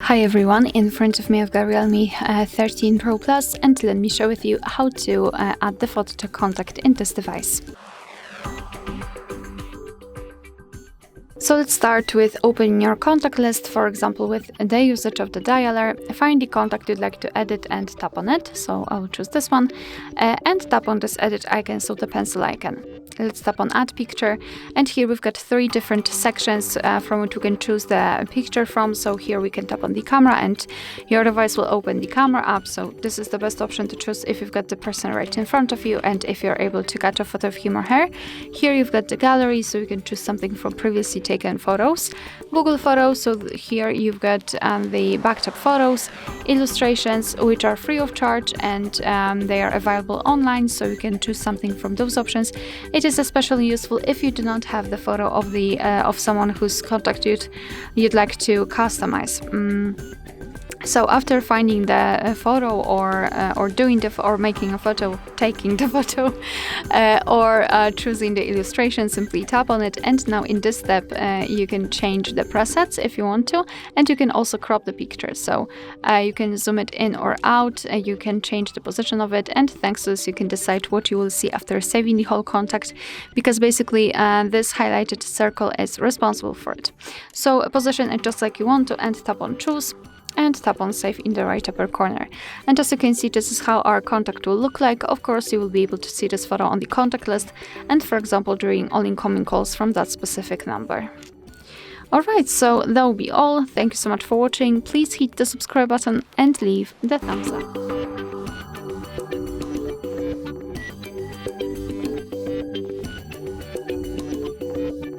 Hi everyone, in front of me I've got Realme 13 Pro Plus, and let me share with you how to add the photo to contact in this device. So let's start with opening your contact list, for example with the usage of the dialer. Find the contact you'd like to edit and tap on it, so I will choose this one, and tap on this edit icon, so the pencil icon. Let's tap on add picture, and here we've got 3 different sections from which we can choose the picture from. So here we can tap on the camera and your device will open the camera app, so this is the best option to choose if you've got the person right in front of you and if you're able to catch a photo of him or her. Here you've got the gallery, so you can choose something from previously taken photos. Google Photos, so here you've got the backed up photos, illustrations, which are free of charge, and they are available online, so you can choose something from those options. It is especially useful if you do not have the photo of the of someone whose contact you'd like to customize. So after finding the photo or doing or making a photo, taking the photo, or choosing the illustration, simply tap on it. And now in this step, you can change the presets if you want to, and you can also crop the picture. So you can zoom it in or out. You can change the position of it, and thanks to this, you can decide what you will see after saving the whole contact, because basically this highlighted circle is responsible for it. So position it just like you want to, and tap on choose, and tap on save in the right upper corner. And as you can see, this is how our contact will look like. Of course, you will be able to see this photo on the contact list and, for example, during all incoming calls from that specific number. Alright, so that will be all. Thank you so much for watching. Please hit the subscribe button and leave the thumbs up.